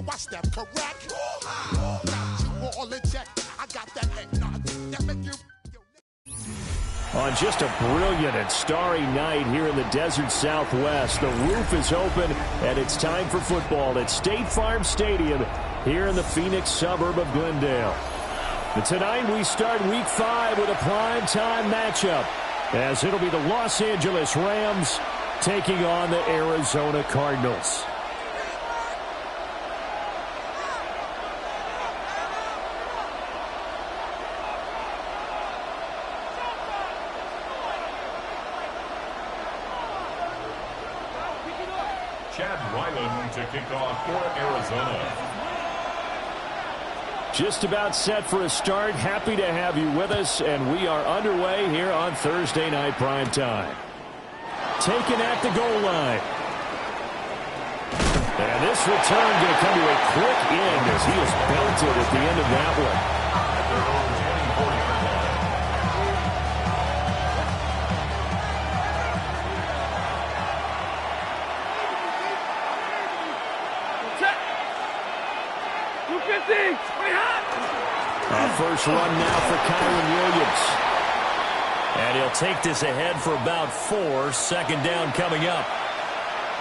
I step correct. Got you all in check. I got that head nod that make you. On just a brilliant and starry night here in the desert Southwest, the roof is open, and it's time for football at State Farm Stadium here in the Phoenix suburb of Glendale. And tonight we start Week 5 with a primetime matchup, as it'll be the Los Angeles Rams taking on the Arizona Cardinals. To kick off for Arizona. Just about set for a start. Happy to have you with us, and we are underway here on Thursday Night Primetime. Taken at the goal line. And this return going to come to a quick end as he is belted at the end of that one. First run now for Kyron Williams. And he'll take this ahead for about 4. Second down coming up.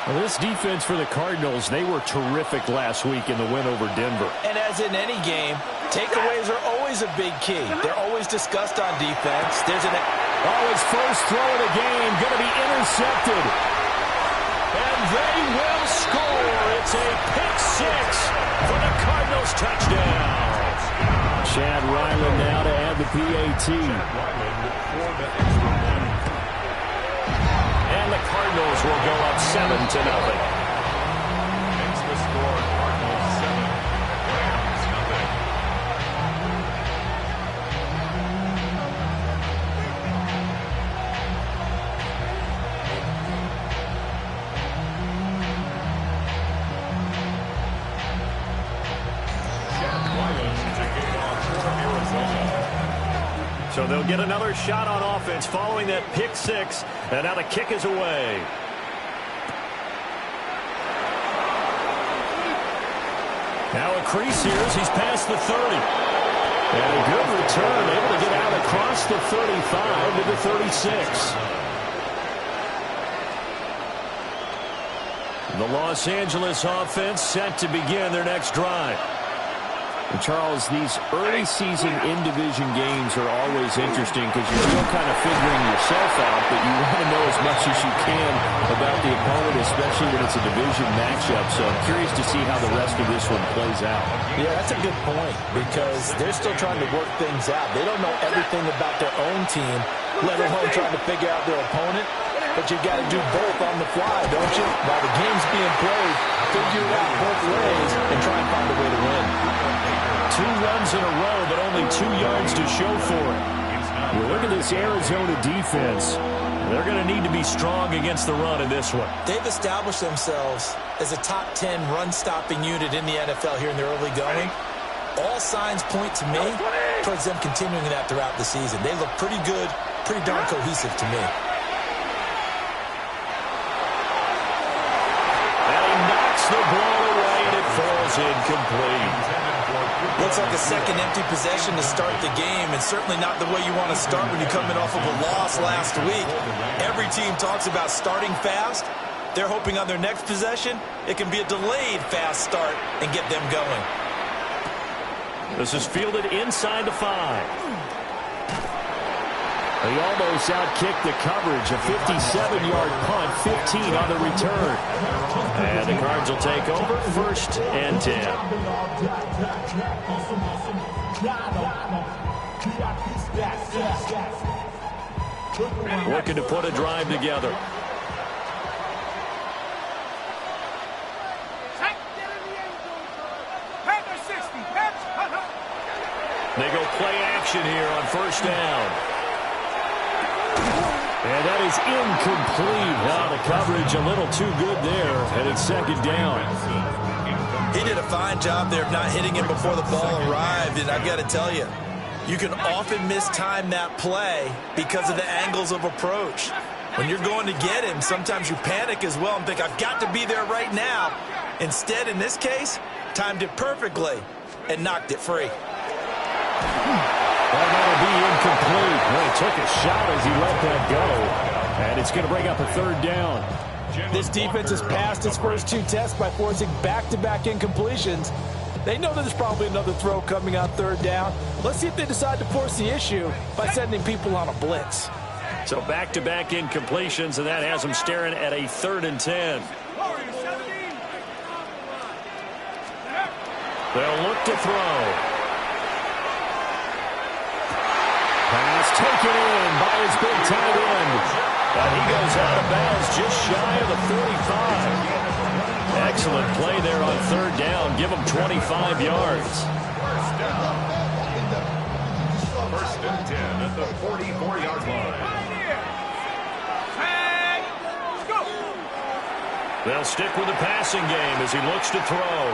Well, this defense for the Cardinals, they were terrific last week in the win over Denver. And as in any game, takeaways are always a big key. They're always discussed on defense. There's an... Oh, his first throw of the game going to be intercepted. And they will score. It's a pick 6 for the Cardinals touchdown. Chad Ryland now to add the PAT. And the Cardinals will go up 7-0. Makes the score Cardinals 7, Rams 0. So they'll get another shot on offense following that pick 6. And now the kick is away. Now a crease here as he's past the 30. And a good return, able to get out across the 35 to the 36. The Los Angeles offense set to begin their next drive. And Charles, these early season in-division games are always interesting because you're still kind of figuring yourself out, but you want to know as much as you can about the opponent, especially when it's a division matchup. So I'm curious to see how the rest of this one plays out. Yeah, that's a good point because they're still trying to work things out. They don't know everything about their own team, let alone trying to figure out their opponent. But you got to do both on the fly, don't you? While the game's being played, figure it out both ways and try and find a way to win. 2 runs in a row, but only 2 yards to show for it. You look at this Arizona defense. They're going to need to be strong against the run in this one. They've established themselves as a top 10 run-stopping unit in the NFL here in the early going. All signs point to me towards them continuing that throughout the season. They look pretty good, pretty darn cohesive to me. The ball away, and it falls incomplete. Looks like a second empty possession to start the game, and certainly not the way you want to start when you're coming off of a loss last week. Every team talks about starting fast. They're hoping on their next possession, it can be a delayed fast start and get them going. This is fielded inside the 5. He almost outkicked the coverage. A 57-yard punt, 15 on the return. And the Cards will take over, 1st and 10. Looking to put a drive together. They go play action here on 1st down. And that is incomplete. Now the coverage a little too good there, and it's 2nd down. He did a fine job there of not hitting him before the ball arrived, and I've got to tell you, you can often mistime that play because of the angles of approach. When you're going to get him, sometimes you panic as well and think, I've got to be there right now. Instead, in this case, timed it perfectly, and knocked it free. Well, that'll be incomplete. Well, he took a shot as he let that go. And it's going to bring up a third down. This defense has passed its first 2 tests by forcing back-to-back incompletions. They know there's probably another throw coming on third down. Let's see if they decide to force the issue by sending people on a blitz. So back-to-back incompletions, and that has them staring at a 3rd and 10. They'll look to throw. Pass taken in by his big tight end. And he goes out of bounds just shy of the 45. Excellent play there on 3rd down. Give him 25 yards. First and 10 at the 44-yard line. They'll stick with the passing game as he looks to throw.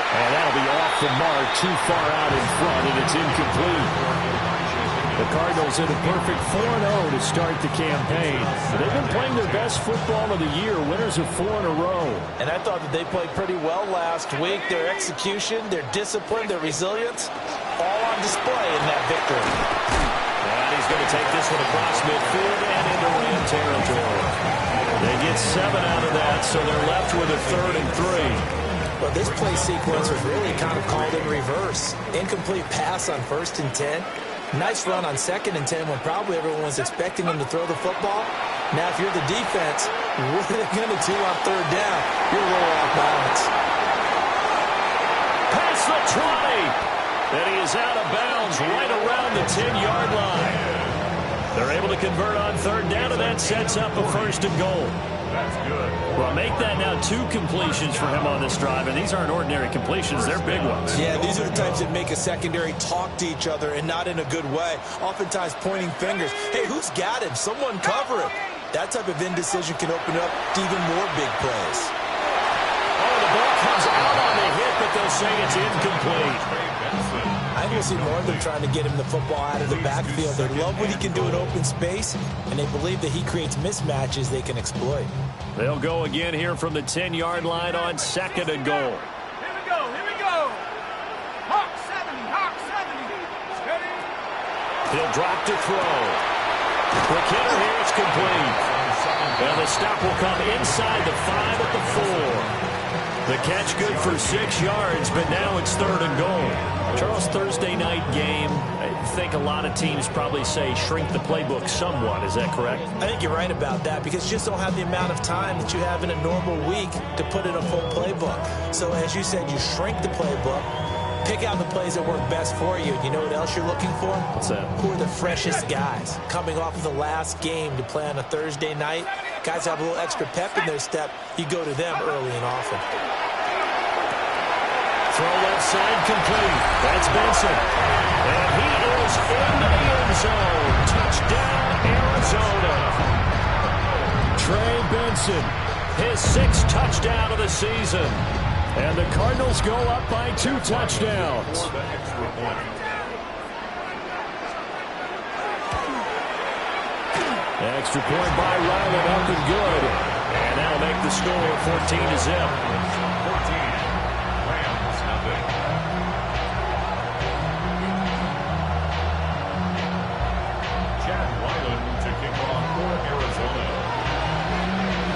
And that'll be off the mark, too far out in front, and it's incomplete. The Cardinals in a perfect 4-0 to start the campaign. They've been playing their best football of the year, winners of 4 in a row. And I thought that they played pretty well last week. Their execution, their discipline, their resilience, all on display in that victory. And he's going to take this one across midfield and into Ram territory. They get 7 out of that, so they're left with a 3rd and 3. Well, this play sequence was really kind of called in reverse. Incomplete pass on 1st and 10. Nice run on 2nd and 10 when probably everyone was expecting him to throw the football. Now, if you're the defense, what are they going to do on 3rd down? You're a little off balance. Past the 20. And he is out of bounds right around the 10-yard line. They're able to convert on 3rd down, and that sets up a 1st and goal. That's good. Well, make that now 2 completions for him on this drive, and these aren't ordinary completions. They're big ones. Yeah, these are the types that make a secondary talk to each other and not in a good way. Oftentimes pointing fingers. Hey, who's got him? Someone cover him. That type of indecision can open up to even more big plays. Oh, the ball comes out on the hit, but they'll say it's incomplete. I think we'll see more of them trying to get him the football out of the backfield. They love what he can do in open space, and they believe that he creates mismatches they can exploit. They'll go again here from the 10-yard line on 2nd and goal. Here we go. Hawk 70. Steady. He'll drop to throw. The kicker here is complete. And the stop will come inside the 5 at the 4. The catch good for 6 yards, but now it's 3rd and goal. Charles, Thursday night game, I think a lot of teams probably say shrink the playbook somewhat. Is that correct? I think you're right about that because you just don't have the amount of time that you have in a normal week to put in a full playbook. So as you said, you shrink the playbook, pick out the plays that work best for you. You know what else you're looking for? What's that? Who are the freshest guys coming off of the last game to play on a Thursday night? Guys have a little extra pep in their step. You go to them early and often. Throw left side complete. That's Benson. And he is in the end zone. Touchdown, Arizona. Trey Benson, his 6th touchdown of the season. And the Cardinals go up by 2 touchdowns. Extra point by Ryland, up and good. And that'll make the score 14-0.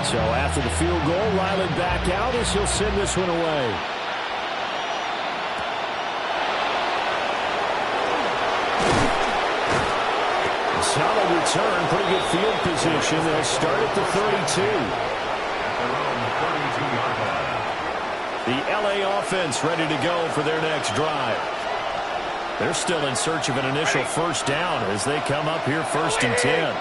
So after the field goal, Ryland back out as he'll send this one away. Solid return, pretty good field position. They'll start at the 32. The LA offense ready to go for their next drive. They're still in search of an initial 1st down as they come up here 1st and 10.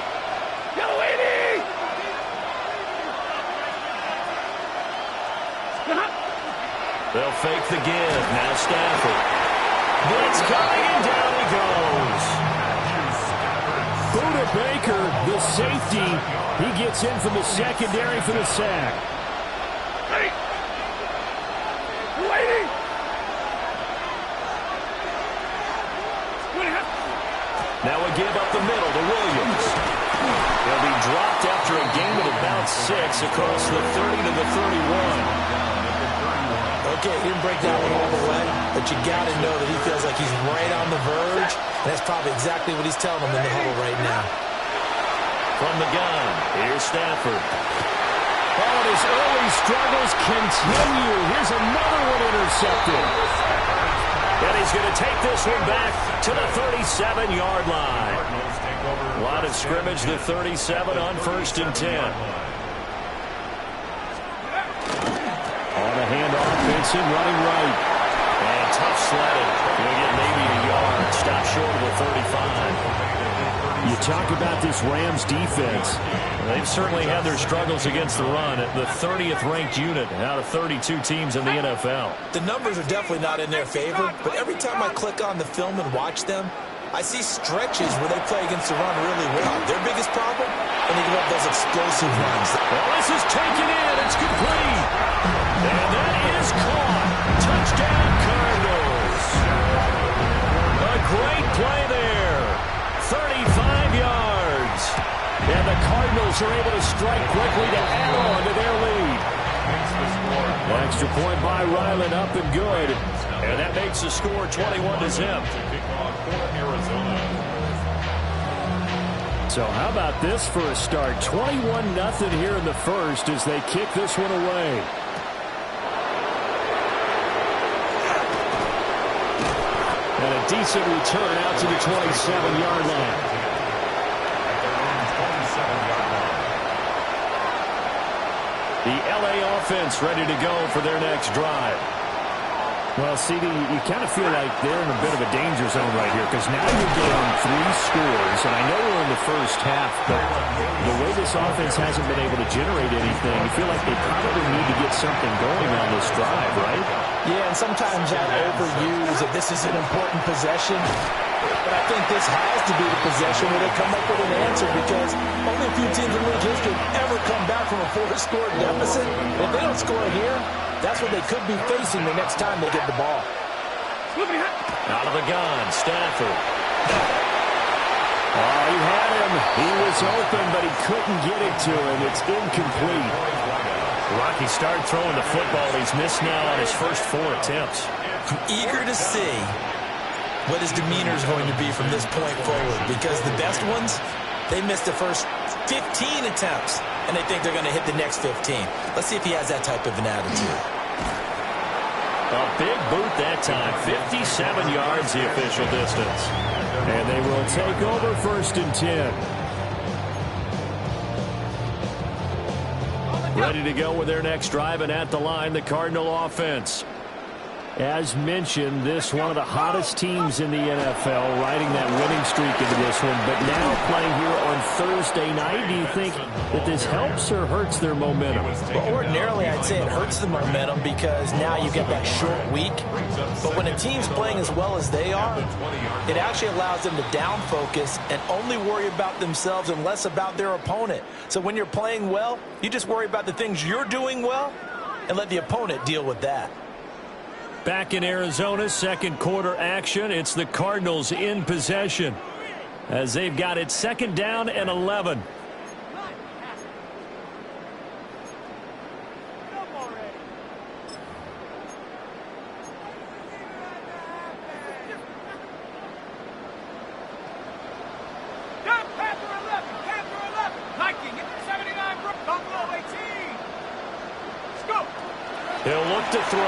They'll fake the give. Now Stafford. Blitz coming, and down he goes. Buda Baker, the safety, he gets in from the secondary for the sack. Now a give up the middle to Williams. He'll be dropped after a gain of about 6 across the 30 to the 31. Okay, he didn't break down all the way, but you got to know that he feels like he's right on the verge, and that's probably exactly what he's telling them in the huddle right now. From the gun, here's Stafford. Oh, and his early struggles continue. Here's another one intercepted. And he's going to take this one back to the 37-yard line. Line of scrimmage, the 37 on 1st and 10. On a handoff, Vincent running right. And tough sledding. He'll get maybe a yard. Stop short of the 35. You talk about this Rams defense. They've certainly had their struggles against the run. The 30th ranked unit out of 32 teams in the NFL. The numbers are definitely not in their favor, but every time I click on the film and watch them, I see stretches where they play against the run really well. Their biggest problem, when they give up those explosive runs. Well, this is taken in. It's complete. And that is caught. Touchdown, Cardinals. A great play there. 35 yards. And the Cardinals are able to strike quickly to add on to their lead. Extra point by Ryland, up and good. And that makes the score 21-0. So how about this for a start? 21-0 here in the first as they kick this one away. And a decent return out to the 27-yard line. The LA offense ready to go for their next drive. Well, CD, you kind of feel like they're in a bit of a danger zone right here because now you're getting 3 scores, and I know we're in the first half, but the way this offense hasn't been able to generate anything, you feel like they probably need to get something going on this drive, right? Yeah, and sometimes I overuse that this is an important possession, but I think this has to be the possession where they come up with an answer because only a few teams in league history ever come back from a 4-score deficit. If they don't score here, that's what they could be facing the next time they get the ball. Out of the gun, Stafford. Oh, he had him. He was open, but he couldn't get it to him. It's incomplete. Rocky started throwing the football. He's missed now on his first 4 attempts. I'm eager to see what his demeanor is going to be from this point forward because the best ones, they missed the first 15 attempts, and they think they're going to hit the next 15. Let's see if he has that type of an attitude. A big boot that time. 57 yards the official distance. And they will take over 1st and 10. Ready to go with their next drive, and at the line, the Cardinal offense. As mentioned, this one of the hottest teams in the NFL, riding that winning streak into this one, but now playing here on Thursday night. Do you think that this helps or hurts their momentum? Well, ordinarily, I'd say it hurts the momentum because now you get that short week. But when a team's playing as well as they are, it actually allows them to down focus and only worry about themselves and less about their opponent. So when you're playing well, you just worry about the things you're doing well and let the opponent deal with that. Back in Arizona, 2nd quarter action. It's the Cardinals in possession as they've got it 2nd down and 11. He'll look to throw.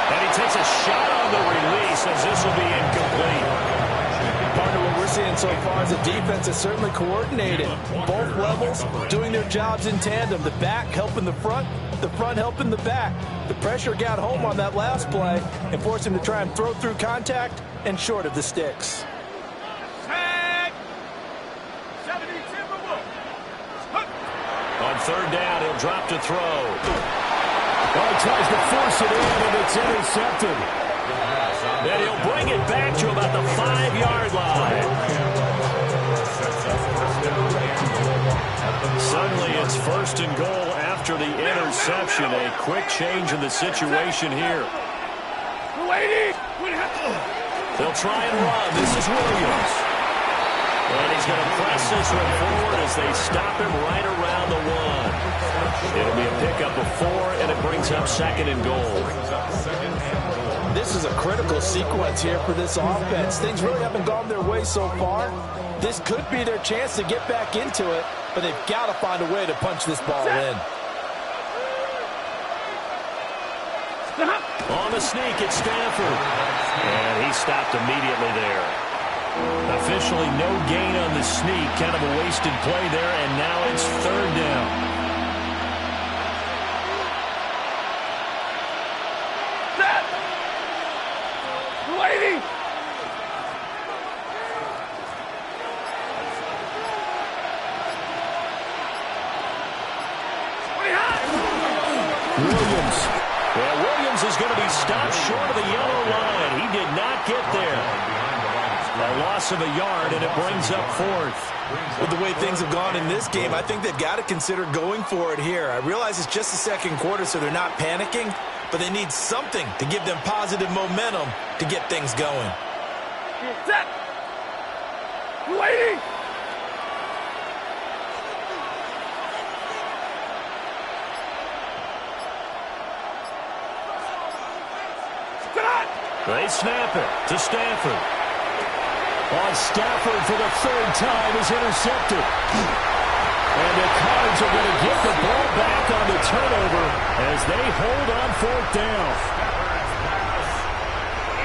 And he takes a shot on the release as this will be incomplete. Part of what we're seeing so far is the defense is certainly coordinated. Both levels doing their jobs in tandem. The back helping the front helping the back. The pressure got home on that last play and forced him to try and throw through contact and short of the sticks. On 3rd down, he'll drop to throw. Oh, he tries to force it in, and it's intercepted. Then he'll bring it back to about the 5-yard line. Suddenly, it's 1st and goal after the interception. A quick change in the situation here. They'll try and run. This is Williams. And he's going to press this one forward as they stop him right around the 1. It'll be a pickup of 4 and a brings up second and goal. This is a critical sequence here for this offense. Things really haven't gone their way so far. This could be their chance to get back into it, but they've got to find a way to punch this ball in. On the sneak, it's Stafford. And he stopped immediately there. Officially no gain on the sneak. Kind of a wasted play there, and now it's third down. Williams is going to be stopped short of the yellow line. He did not get there. A loss of a yard, and it brings up fourth. With the way things have gone in this game, I think they've got to consider going for it here. I realize it's just the second quarter, so they're not panicking, but they need something to give them positive momentum to get things going. Set. Waiting. They snap it to Stafford. Stafford for the third time is intercepted. And the Cards are going to get the ball back on the turnover as they hold on fourth down.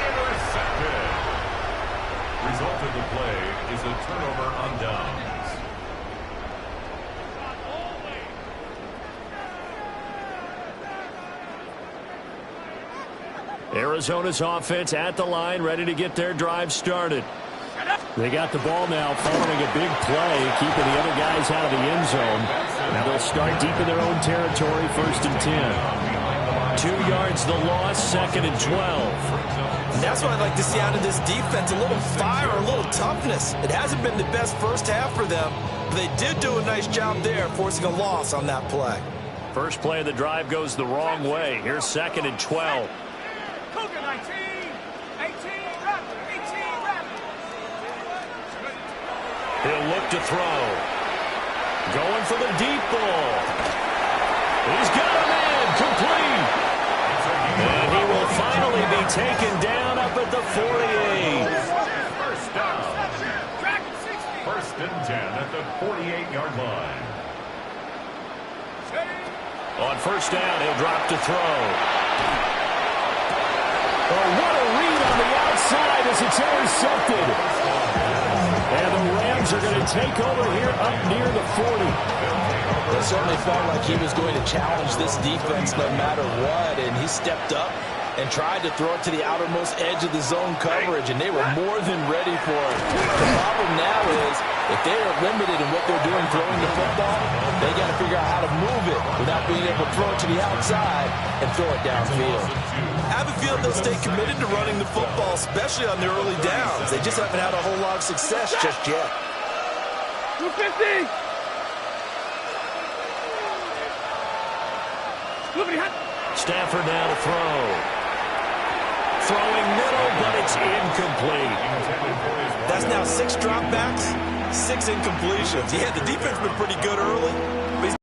Intercepted. Result of the play is a turnover on downs. Arizona's offense at the line, ready to get their drive started. They got the ball now following a big play, keeping the other guys out of the end zone. Now they'll start deep in their own territory, 1st and 10. 2 yards the loss, 2nd and 12. And that's what I'd like to see out of this defense, a little fire, a little toughness. It hasn't been the best first half for them, but they did do a nice job there, forcing a loss on that play. First play of the drive goes the wrong way. Here's 2nd and 12. Cougar 19, 18, Raptor, 18, Raptor. He'll look to throw. Going for the deep ball. He's got a man complete. And he will finally be taken down up at the 48. First down. 1st and 10 at the 48-yard line. On 1st down, he'll drop to throw. Oh, what a read on the outside as it's intercepted. And the Rams are going to take over here up near the 40. It certainly felt like he was going to challenge this defense no matter what, and he stepped up and tried to throw it to the outermost edge of the zone coverage, and they were more than ready for it. The problem now is, if they are limited in what they're doing throwing the football, they got to figure out how to move it without being able to throw it to the outside and throw it downfield. I have a feeling they'll stay committed to running the football, especially on their early downs. They just haven't had a whole lot of success just yet. 250. Stafford now to throw. Throwing middle, but it's incomplete. That's now 6 dropbacks, 6 incompletions. Yeah, the defense been pretty good early, but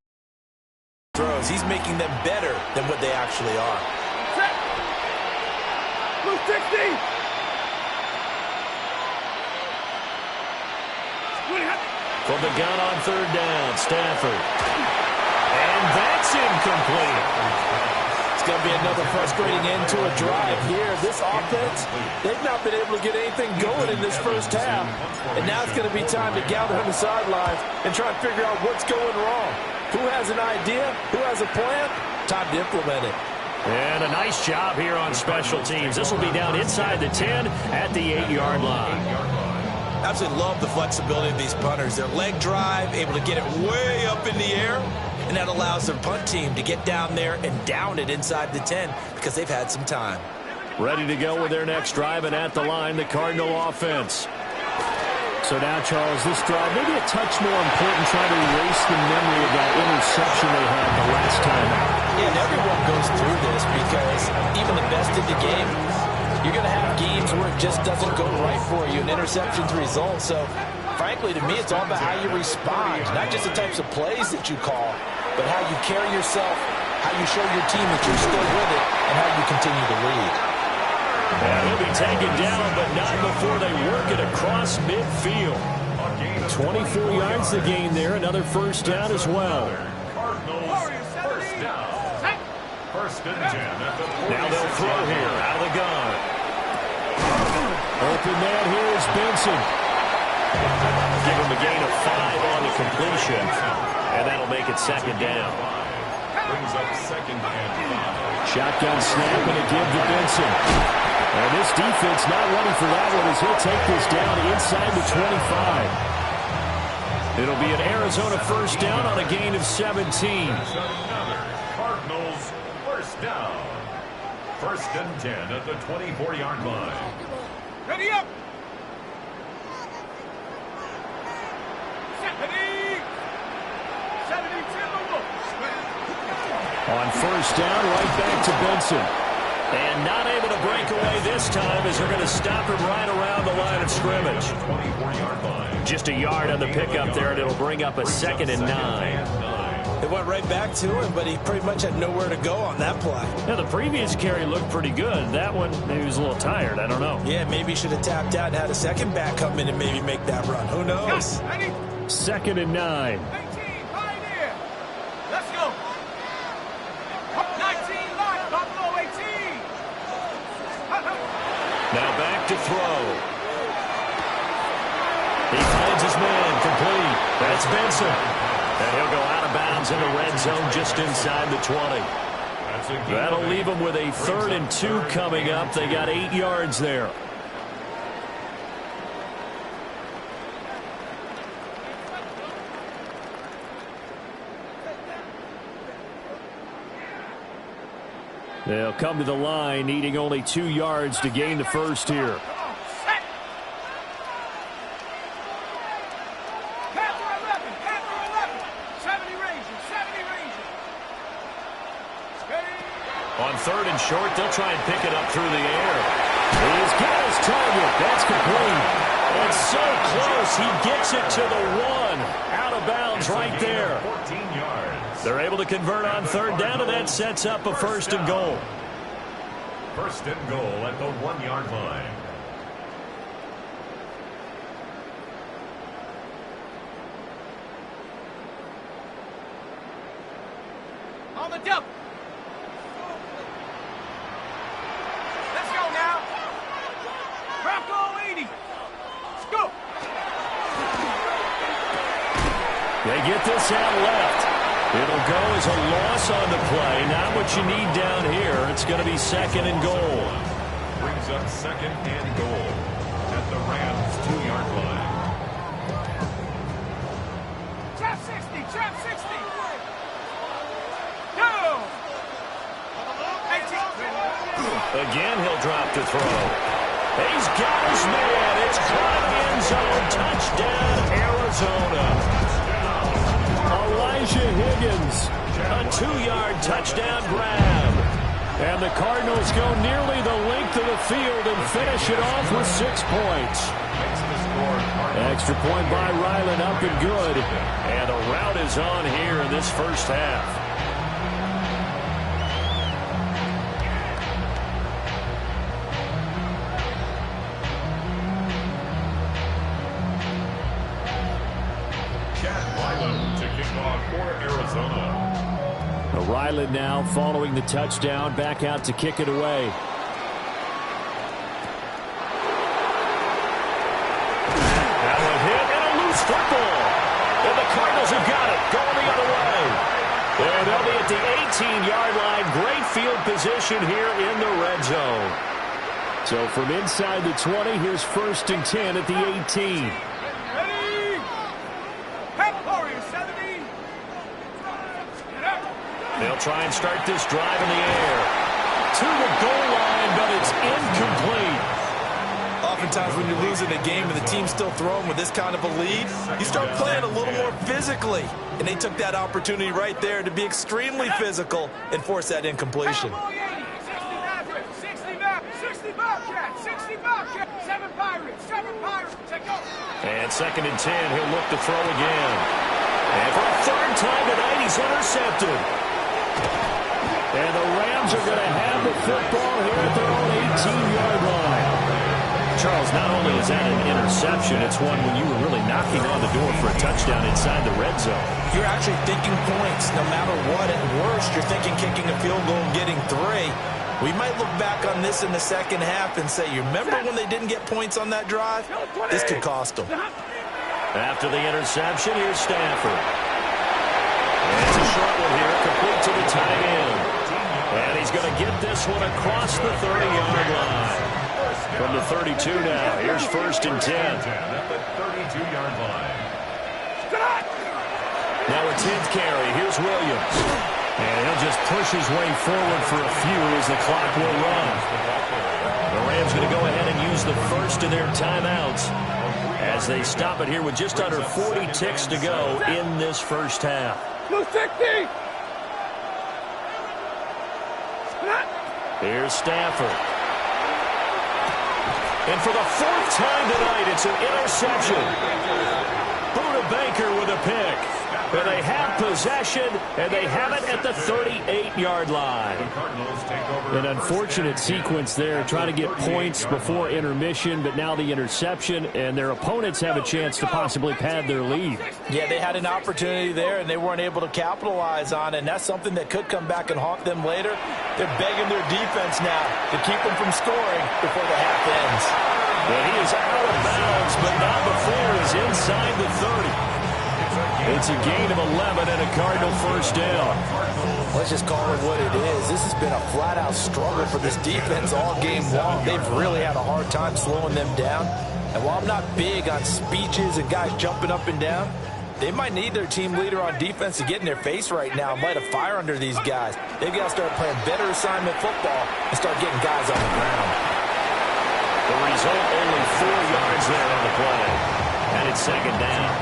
he's making them better than what they actually are. Set. 260. From the gun on 3rd down, Stafford. And that's incomplete. It's going to be another frustrating end to a drive here. This offense, they've not been able to get anything going in this first half. And now it's going to be time to gather on the sidelines and try and figure out what's going wrong. Who has an idea? Who has a plan? Time to implement it. And a nice job here on special teams. This will be down inside the 10 at the 8-yard line. Absolutely love the flexibility of these punters. Their leg drive, able to get it way up in the air, and that allows their punt team to get down there and down it inside the 10 because they've had some time. Ready to go with their next drive, and at the line, the Cardinal offense. So now, Charles, this drive maybe a touch more important, trying to erase the memory of that interception they had the last time out. Yeah, and everyone goes through this because even the best in the game, you're going to have games where it just doesn't go right for you, and interceptions result. So, frankly, to me, it's all about how you respond, not just the types of plays that you call, but how you carry yourself, how you show your team that you're still with it, and how you continue to lead. Yeah, he'll be taken down, but not before they work it across midfield. 24 yards to gain there. Another first down as well. Cardinals, first down. First and 10 at the 46. Now they'll throw here out of the gun. Open man here is Benson. Give him a gain of 5 on the completion, and that'll make it second down. Brings up second and 5. Shotgun snap and a give to Benson. And this defense not ready for that one as he'll take this down inside the 25. It'll be an Arizona first down on a gain of 17. Another Cardinals first down. First and 10 at the 24-yard line. Ready up. 72. On first down, right back to Benson. And not able to break away this time as they're going to stop him right around the line of scrimmage. 24-yard line. Just a yard on the pickup there, and it'll bring up a second and 9. It went right back to him, but he pretty much had nowhere to go on that play. Now, the previous carry looked pretty good. That one, maybe he was a little tired. I don't know. Yeah, maybe he should have tapped out and had a second back come in and maybe make that run. Who knows? Ready? Second and 9. 18, Pioneer. Let's go. 19, line, Buffalo 18. Now back to throw. He finds his man, complete. That's Benson. And he'll go out of bounds in the red zone just inside the 20. That'll leave them with a 3rd and 2 coming up. They got 8 yards there. They'll come to the line, needing only 2 yards to gain the first here. On 3rd and short, they'll try and pick it up through the air. He's got his target. That's complete. And so close, he gets it to the 1. Out of bounds right there. 14 yards. They're able to convert on 3rd down, and that sets up a 1st and goal. First and goal at the 1-yard line. On the dump. Let's go now. Bronco 80. Let's go. They get this out left. It'll go as a loss on the play. Not what you need down here. It's going to be 2nd and goal. Brings up 2nd and goal at the Rams' 2-yard line. Trap 60. Trap 60. Go. 18. Again, he'll drop to throw. He's got his man. It's caught in the end zone. Touchdown, Arizona. Elijah Higgins, a 2-yard touchdown grab. And the Cardinals go nearly the length of the field and finish it off with 6 points. Extra point by Ryland, up and good. And a rout is on here in this first half. Ryland now following the touchdown, back out to kick it away. That one hit and a loose football. And the Cardinals have got it, going the other way. And they'll be at the 18-yard line. Great field position here in the red zone. So from inside the 20, here's 1st and 10 at the 18. Ready? Pep Warrior 70. Get up. They'll try and start this drive in the air. To the goal line, but it's incomplete. Oftentimes when you're losing a game and the team's still throwing with this kind of a lead, you start playing a little more physically. And they took that opportunity right there to be extremely physical and force that incompletion. 60 Bobcats, 60 Bobcats, 7 Pirates, 7 Pirates, take off. And 2nd and 10, he'll look to throw again. And for a third time tonight, he's intercepted. And the Rams are going to have the football here at their own 18-yard line. Charles, not only is that an interception, it's one when you were really knocking on the door for a touchdown inside the red zone. You're actually thinking points no matter what. At worst, you're thinking kicking a field goal and getting 3. We might look back on this in the second half and say, you remember when they didn't get points on that drive? This could cost them. After the interception, here's Stafford. And it's a short one here, complete to the tight end. And he's going to get this one across the 30-yard line. From the 32 now, here's 1st and 10. At the 32-yard line. Now a 10th carry, here's Williams. And he'll just push his way forward for a few as the clock will run. The Rams going to go ahead and use the first of their timeouts as they stop it here with just under 40 ticks to go in this first half. Here's Stafford. And for the 4th time tonight, it's an interception. Buda Baker with a pick. And they have possession, and they have it at the 38-yard line. An unfortunate sequence there, trying to get points before intermission, but now the interception, and their opponents have a chance to possibly pad their lead. Yeah, they had an opportunity there, and they weren't able to capitalize on it, and that's something that could come back and haunt them later. They're begging their defense now to keep them from scoring before the half ends. And he is out of bounds, but not before he's inside the 30. It's a gain of 11 and a Cardinal first down. Let's just call it what it is. This has been a flat-out struggle for this defense all game long. They've really had a hard time slowing them down. And while I'm not big on speeches and guys jumping up and down, they might need their team leader on defense to get in their face right now and light a fire under these guys. They've got to start playing better assignment football and start getting guys on the ground. The result, only 4 yards there on the play. And it's 2nd down.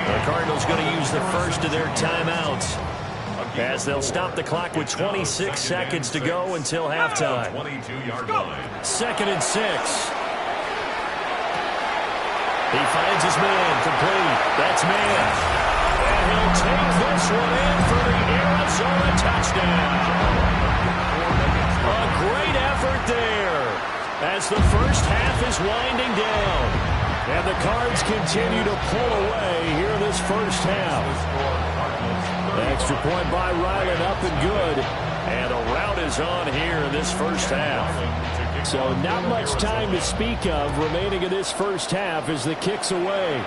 The Cardinals going to use the first of their timeouts as they'll stop the clock with 26 seconds to go until halftime. 22-yard line. 2nd and 6. He finds his man, complete. That's man. And he'll take this one in for the Arizona touchdown. A great effort there as the first half is winding down. And the Cards continue to pull away here in this first half. The extra point by Ryland up and good. And a rout is on here in this first half. So not much time to speak of remaining in this first half as the kick's away.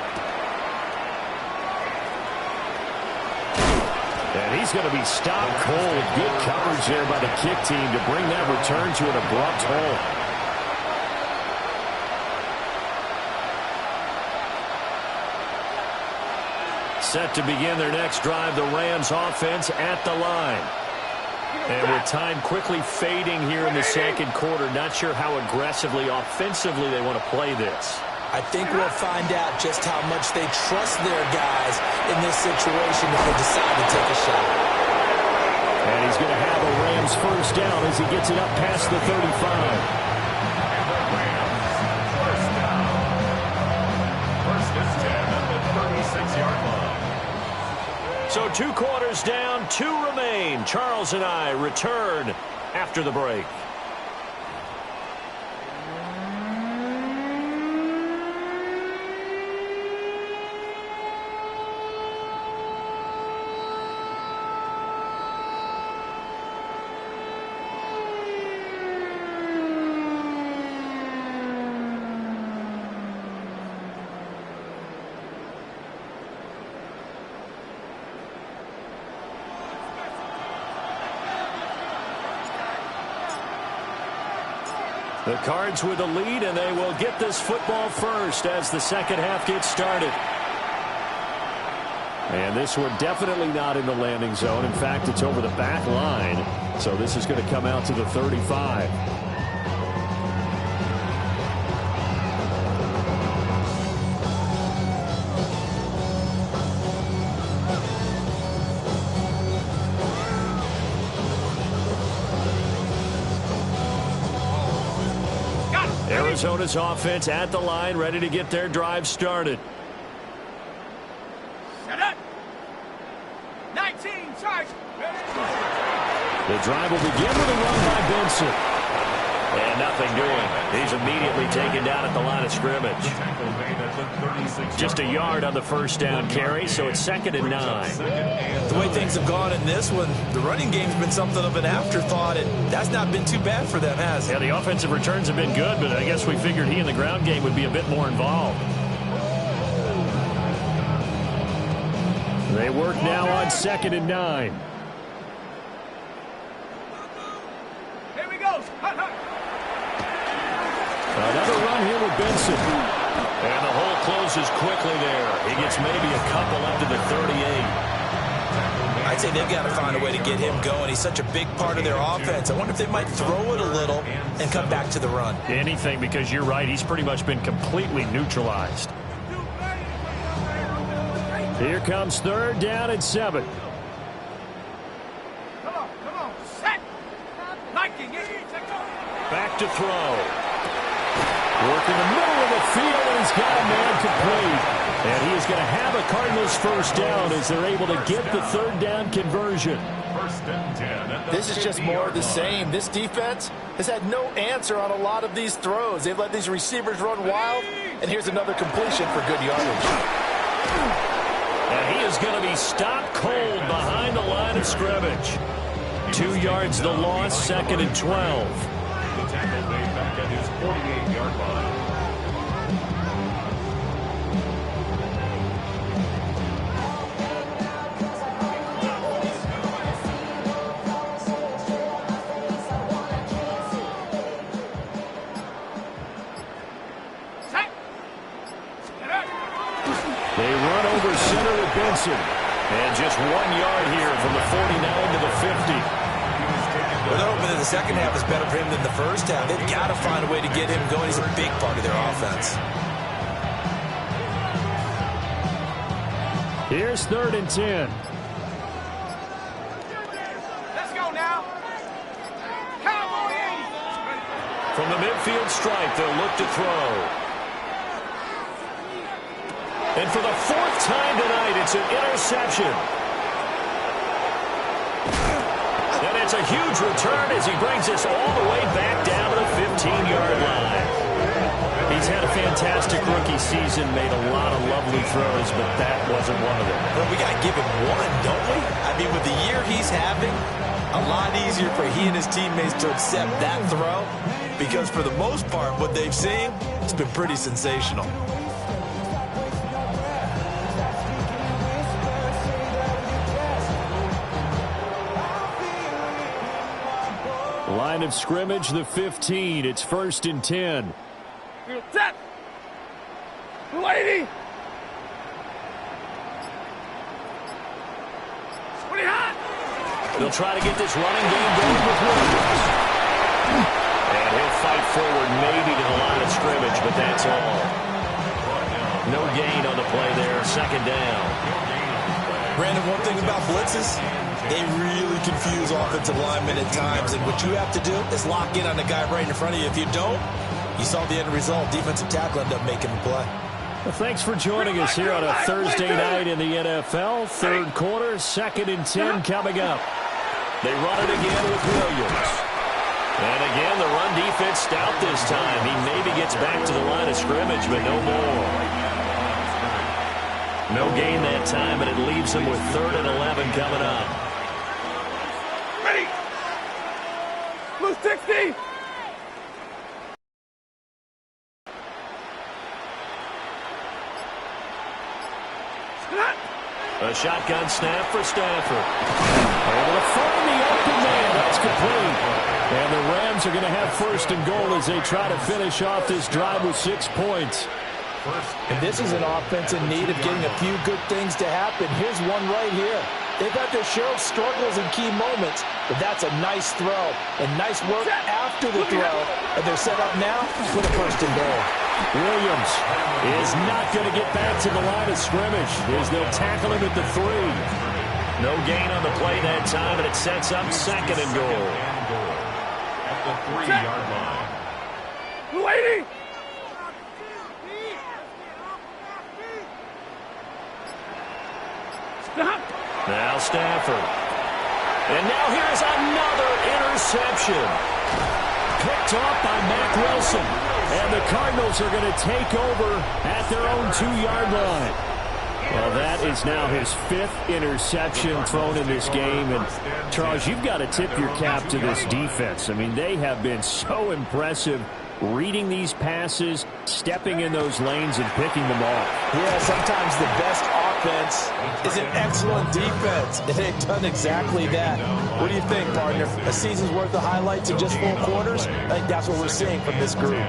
And he's going to be stopped cold. Good coverage there by the kick team to bring that return to an abrupt halt. Set to begin their next drive, the Rams offense at the line. And with time quickly fading here in the second quarter, not sure how aggressively, offensively they want to play this. I think we'll find out just how much they trust their guys in this situation if they decide to take a shot. And he's going to have a Rams first down as he gets it up past the 35. So 2 quarters down, 2 remain. Charles and I return after the break. The Cards with the lead, and they will get this football first as the second half gets started. And this one definitely not in the landing zone. In fact, it's over the back line. So this is going to come out to the 35. Arizona's offense at the line, ready to get their drive started. Set up. The drive will begin with a run by Benson. And nothing doing. He's immediately taken down at the line of scrimmage. Just a yard on the first down carry, so it's 2nd and 9. The way things have gone in this one, the running game's been something of an afterthought, and that's not been too bad for them, has it? Yeah, the offensive returns have been good, but I guess we figured he in the ground game would be a bit more involved. They work now on 2nd and 9. Here we go. Hut, hut. Another run here with Benson. And the hole closes quickly there. He gets maybe a couple up to the 38. I'd say they've got to find a way to get him going. He's such a big part of their offense. I wonder if they might throw it a little and come back to the run. Anything, because you're right. He's pretty much been completely neutralized. Here comes 3rd down and 7. Come on. Set. Liking it. Back to throw. Work in the middle of the field, and he's got a man complete. And he is going to have a Cardinals first down as they're able to get the 3rd down conversion. This is just more of the same. This defense has had no answer on a lot of these throws. They've let these receivers run wild, and here's another completion for good yardage. And he is going to be stopped cold behind the line of scrimmage. 2 yards the loss, 2nd and 12. The tackle made back at his 48-yard line. Set. Get up. They run over center with Benson. And just 1 yard here from the 49 to the 50. Well, they're hoping that the second half is better for him than the first half. They've got to find a way to get him going. He's a big part of their offense. Here's 3rd and 10. Let's go now. Cowboy 80. From the midfield stripe, they'll look to throw. And for the 4th time tonight, it's an interception. And it's a huge return as he brings us all the way back down to the 15-yard line. He's had a fantastic rookie season, made a lot of lovely throws, but that wasn't one of them. Well, we got to give him one, don't we? I mean, with the year he's having, a lot easier for he and his teammates to accept that throw, because for the most part, what they've seen, it's been pretty sensational. Line of scrimmage, the 15. It's 1st and 10. Set. Lady. Pretty hot. They'll try to get this running game going with Williams. And he'll fight forward maybe to the line of scrimmage, but that's all. No gain on the play there. 2nd down. Brandon, one thing about blitzes, they really confuse offensive linemen at times, and what you have to do is lock in on the guy right in front of you. If you don't, you saw the end result. Defensive tackle ended up making the play. Well, thanks for joining us here on a Thursday night in the NFL. 3rd quarter, 2nd and 10 coming up. They run it again with Williams. And again, the run defense stout this time. He maybe gets back to the line of scrimmage, but no more. No gain that time, and it leaves him with 3rd and 11 coming up. Ready. Blue 60. A shotgun snap for Stafford. Able to find the open man. That's complete. And the Rams are going to have 1st and goal as they try to finish off this drive with 6 points. And this is an offense in need of getting a few good things to happen. Here's one right here. They've had their share of struggles in key moments, but that's a nice throw and nice work after the throw. And they're set up now for the 1st and goal. Williams is not going to get back to the line of scrimmage as they'll tackle him at the 3. No gain on the play that time, and it sets up 2nd and goal. At the 3-yard line. Lady. Stop. Now Stafford. And now here's another interception. Picked off by Mack Wilson. And the Cardinals are going to take over at their own 2-yard line. Well, that is now his 5th interception thrown in this game. And, Charles, you've got to tip your cap to this defense. I mean, they have been so impressive reading these passes, stepping in those lanes, and picking them off. Yeah, sometimes the best offense is an excellent defense, and they've done exactly that. What do you think, partner? A season's worth of highlights in just 4 quarters? I think that's what we're seeing from this group.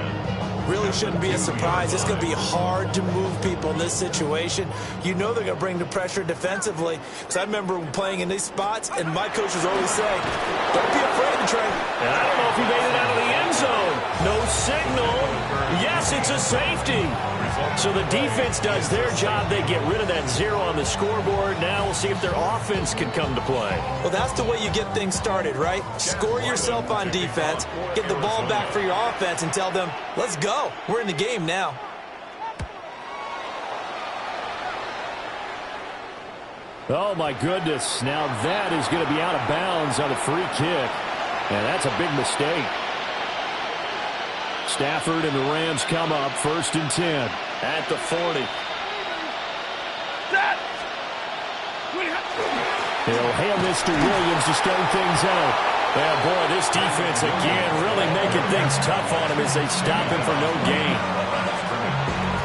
Really shouldn't be a surprise. It's going to be hard to move people in this situation. You know they're going to bring the pressure defensively. Because I remember playing in these spots, and my coaches always say, don't be afraid to try. And I don't know if he made it out of the end zone. No signal. Yes, it's a safety. So the defense does their job. They get rid of that 0 on the scoreboard. Now we'll see if their offense can come to play. Well, that's the way you get things started, right? Score yourself on defense, get the ball back for your offense, and tell them, let's go. We're in the game now. Oh, my goodness. Now that is going to be out of bounds on a free kick. And that's a big mistake. Stafford and the Rams come up 1st and 10 at the 40. He'll hand this to Williams to start things out. Yeah, boy, this defense again really making things tough on him as they stop him for no gain.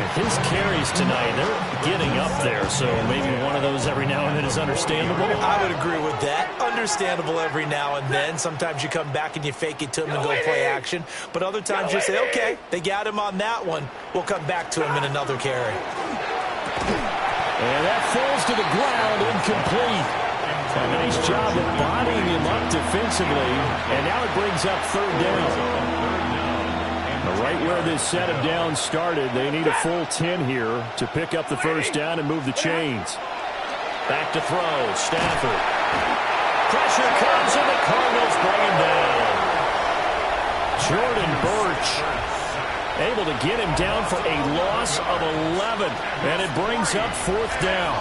His carries tonight, they're getting up there, so maybe one of those every now and then is understandable. I would agree with that. Understandable every now and then. Sometimes you come back and you fake it to him and go play action. But other times you say, okay, they got him on that one. We'll come back to him in another carry. And that falls to the ground, incomplete. A nice job of bodying him up defensively. And now it brings up 3rd down. Right where this set of downs started, they need a full 10 here to pick up the 1st down and move the chains. Back to throw, Stafford. Pressure comes and the Cardinals bring him down. Jordan Birch able to get him down for a loss of 11. And it brings up 4th down.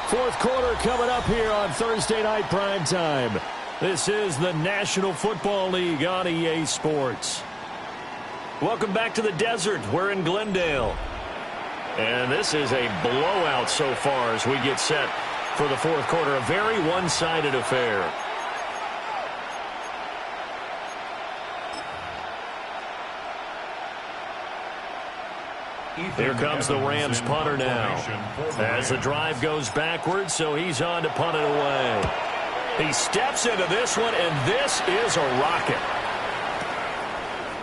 Fourth quarter coming up here on Thursday Night Primetime. This is the National Football League on EA Sports. Welcome back to the desert. We're in Glendale. And this is a blowout so far as we get set for the 4th quarter. A very one-sided affair. Here comes the Rams punter now. As the drive goes backwards, so he's on to punt it away. He steps into this one, and this is a rocket.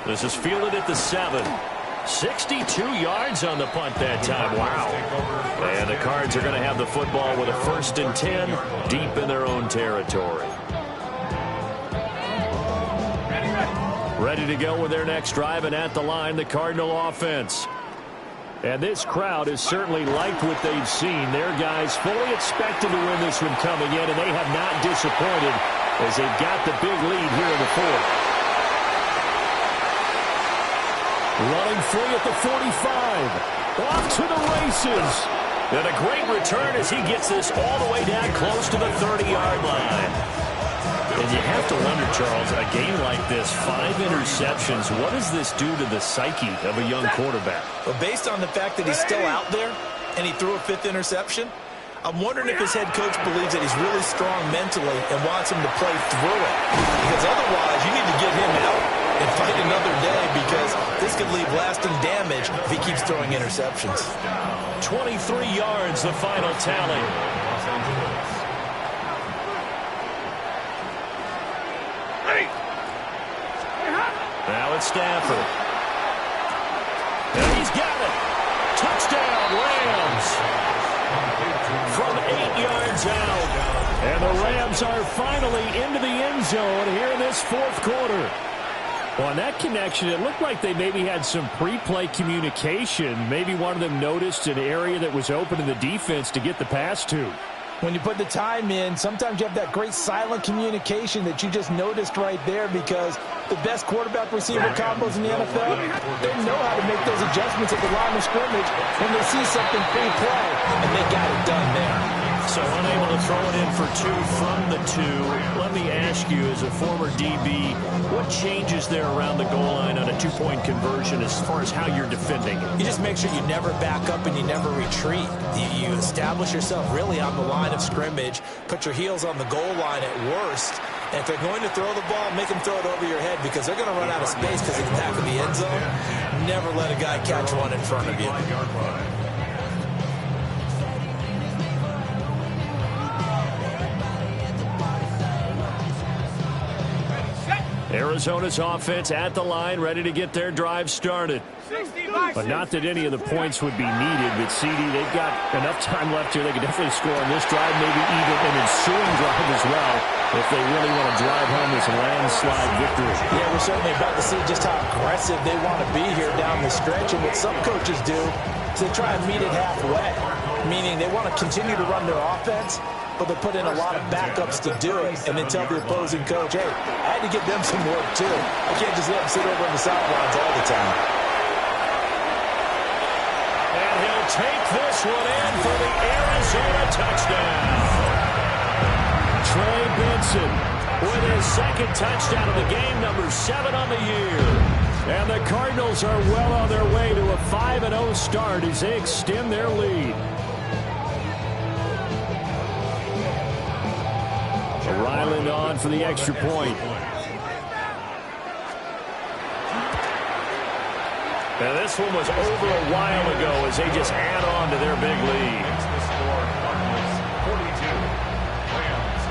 This is fielded at the 7. 62 yards on the punt that time. Wow. And the Cards are going to have the football with a 1st and 10 deep in their own territory. Ready to go with their next drive, and at the line, the Cardinal offense. And this crowd has certainly liked what they've seen. Their guys fully expected to win this one coming in, and they have not disappointed as they've got the big lead here in the 4th. Running free at the 45. Off to the races. And a great return as he gets this all the way down close to the 30-yard line. And you have to wonder, Charles, a game like this, 5 interceptions, what does this do to the psyche of a young quarterback? Well, based on the fact that he's still out there and he threw a 5th interception, I'm wondering if his head coach believes that he's really strong mentally and wants him to play through it. Because otherwise, you need to get him out and fight another day, because this could leave lasting damage if he keeps throwing interceptions. 23 yards, the final tally. Now it's Stafford. And he's got it. Touchdown, Rams. From 8 yards out. And the Rams are finally into the end zone here in this 4th quarter. Well, on that connection, it looked like they maybe had some pre-play communication. Maybe one of them noticed an area that was open in the defense to get the pass to. When you put the time in, sometimes you have that great silent communication that you just noticed right there, because the best quarterback-receiver combos in the NFL, they know how to make those adjustments at the line of scrimmage when they see something pre-play, and they got it done there. So unable to throw it in for 2 from the 2. Let me ask you, as a former DB, what changes there around the goal line on a 2-point conversion as far as how you're defending it? You just make sure you never back up and you never retreat. You establish yourself really on the line of scrimmage, put your heels on the goal line at worst, and if they're going to throw the ball, make them throw it over your head, because they're going to run out of space because of the back of the end zone. Never let a guy catch one in front of you. Arizona's offense at the line, ready to get their drive started. But not that any of the points would be needed. But CD, they've got enough time left here. They could definitely score on this drive, maybe even an ensuing drive as well, if they really want to drive home this landslide victory. Yeah, we're certainly about to see just how aggressive they want to be here down the stretch. And what some coaches do is they try and meet it halfway, meaning they want to continue to run their offense, but they put in a lot of backups to do it, and then tell the opposing coach, hey, I had to give them some work too. I can't just let them sit over on the sidelines all the time. And he'll take this one in for the Arizona touchdown. Trey Benson with his second touchdown of the game, number 7 on the year. And the Cardinals are well on their way to a 5-0 start as they extend their lead. Ryland on for the extra point. And this one was over a while ago as they just add on to their big lead. The score, Cardinals 42, Rams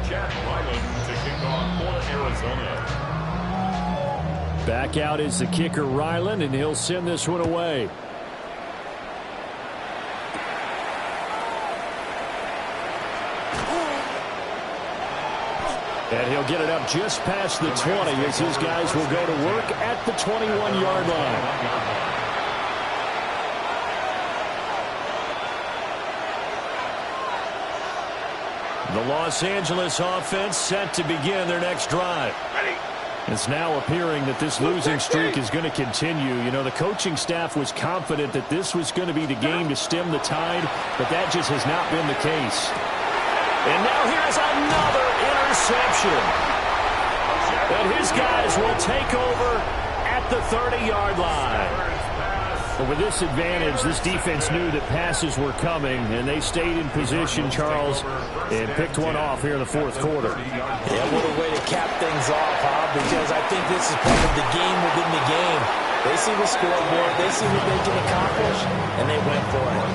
8. Chad Ryland to kick off for Arizona. Back out is the kicker, Ryland, and he'll send this one away. And he'll get it up just past the 20 as his guys will go to work at the 21-yard line. The Los Angeles offense set to begin their next drive. It's now appearing that this losing streak is going to continue. You know, the coaching staff was confident that this was going to be the game to stem the tide, but that just has not been the case. And now here's another interception. And his guys will take over at the 30-yard line. But with this advantage, this defense knew that passes were coming, and they stayed in position, Charles, and picked one off here in the fourth quarter. Yeah, what a way to cap things off, huh? Because I think this is part of the game within the game. They see the scoreboard, they see what they can accomplish, and they went for it.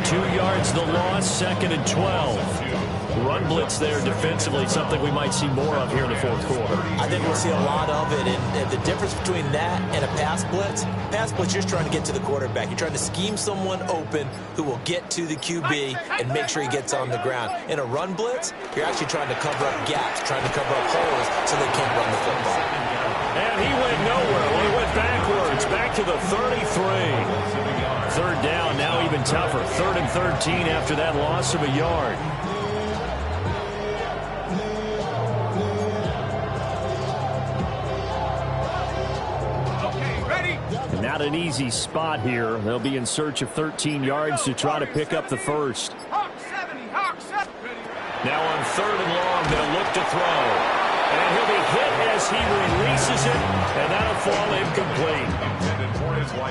2 yards the loss, 2nd and 12. Run blitz there defensively, something we might see more of here in the fourth quarter. I think we'll see a lot of it, and the difference between that and a pass blitz, you're just trying to get to the quarterback. You're trying to scheme someone open who will get to the QB and make sure he gets on the ground. In a run blitz, you're actually trying to cover up gaps, trying to cover up holes so they can't run the football. And he went nowhere. Well, he went backwards, back to the 33. 3rd down, now even tougher. 3rd and 13 after that loss of a yard. Not an easy spot here. They'll be in search of 13 yards to try to pick up the first. Now on 3rd and long, they'll look to throw. And he'll be hit as he releases it, and that'll fall incomplete.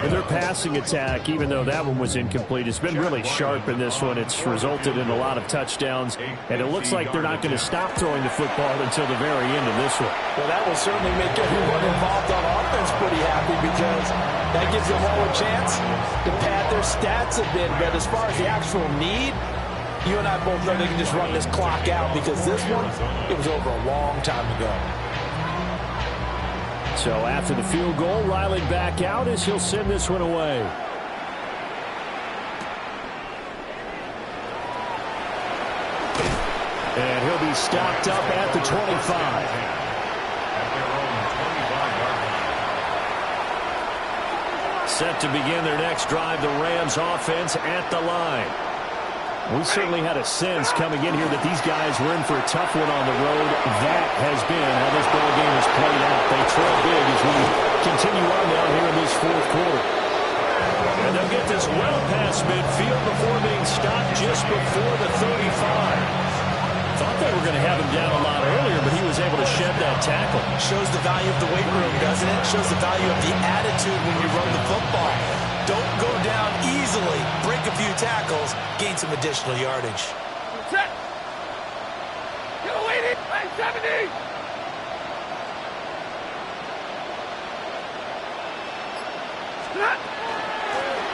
And their passing attack, even though that one was incomplete, has been really sharp in this one. It's resulted in a lot of touchdowns, and it looks like they're not going to stop throwing the football until the very end of this one. Well, that will certainly make everyone involved on offense pretty happy, because that gives them all a chance to pad their stats a bit. But as far as the actual need, you and I both know they can just run this clock out, because this one, it was over a long time ago. So after the field goal, Riley back out as he'll send this one away. And he'll be He's stopped up at the 25. Set to begin their next drive, the Rams offense at the line. We certainly had a sense coming in here that these guys were in for a tough one on the road. That has been how this ball game has played out. They trail big as we continue on now here in this fourth quarter. And they'll get this well past midfield before being stopped just before the 35. Thought they were going to have him down a lot earlier, but he was able to shed that tackle. Shows the value of the weight room, doesn't it? Shows the value of the attitude when you run the football. Don't go down easily. Break a few tackles. Gain some additional yardage. Set. Get away, 70.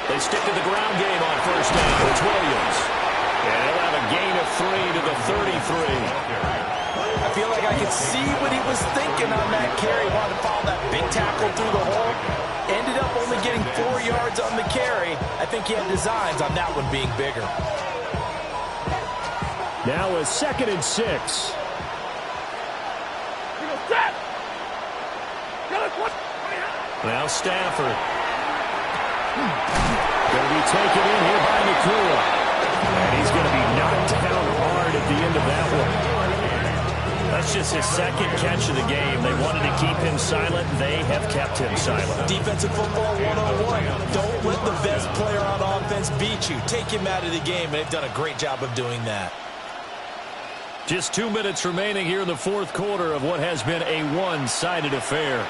They stick to the ground game on first down. It's Williams. And he'll have a gain of 3 to the 33. I feel like I could see what he was thinking on that carry. Wanted to follow that big tackle through the hole. Ended up only getting 4 yards on the carry. I think he had designs on that one being bigger. Now a 2nd and 6. Now Stafford. Going to be taken in here by Nakua. And he's going to be knocked down hard at the end of that one. That's just his 2nd catch of the game. They wanted to keep him silent. They have kept him silent. Defensive football 101. Don't let the best player on offense beat you. Take him out of the game. They've done a great job of doing that. Just 2 minutes remaining here in the fourth quarter of what has been a one-sided affair.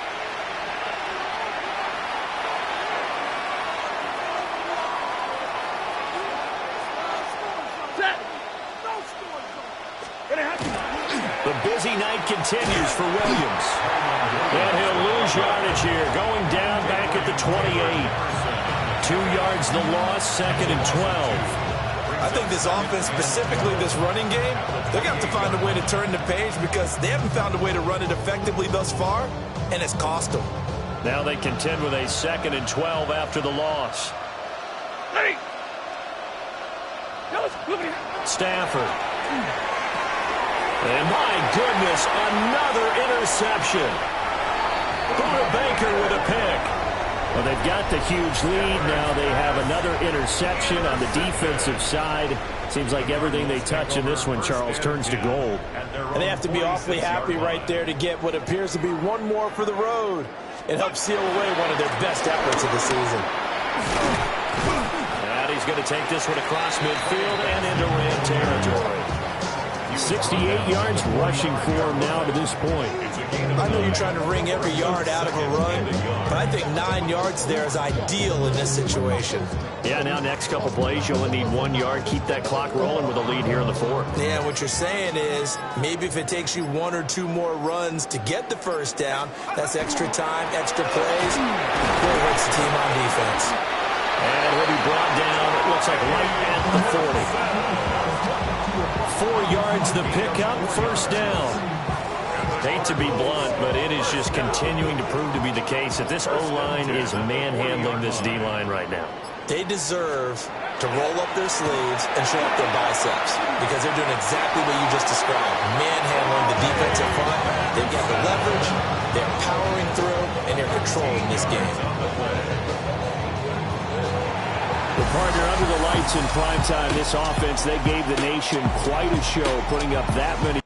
The busy night continues for Williams. And he'll lose yardage here, going down back at the 28. 2 yards the loss, 2nd and 12. I think this offense, specifically this running game, they're going to have to find a way to turn the page because they haven't found a way to run it effectively thus far, and it's cost them. Now they contend with a 2nd and 12 after the loss. Stafford. And my goodness, another interception. Buda Baker with a pick. Well, they've got the huge lead. Now they have another interception on the defensive side. Seems like everything they touch in this one, Charles, turns to gold. And they have to be awfully happy right there to get what appears to be one more for the road. It helps seal away one of their best efforts of the season. And he's going to take this one across midfield and into Ram territory. 68 yards rushing for him now to this point. I know you're trying to wring every yard out of a run, but I think 9 yards there is ideal in this situation. Yeah, now next couple plays, you only need 1 yard. Keep that clock rolling with a lead here in the fourth. Yeah, what you're saying is maybe if it takes you 1 or 2 more runs to get the first down, that's extra time, extra plays. Really hurts the team on defense. And he'll be brought down, it looks like right at the 40. 4 yards the pickup, first down. Hate to be blunt, but it is just continuing to prove to be the case that this O-line is manhandling this D-line right now. They deserve to roll up their sleeves and show up their biceps because they're doing exactly what you just described, manhandling the defensive front. They've got the leverage, they're powering through, and they're controlling this game. The partner under the lights in primetime, this offense, they gave the nation quite a show, putting up that many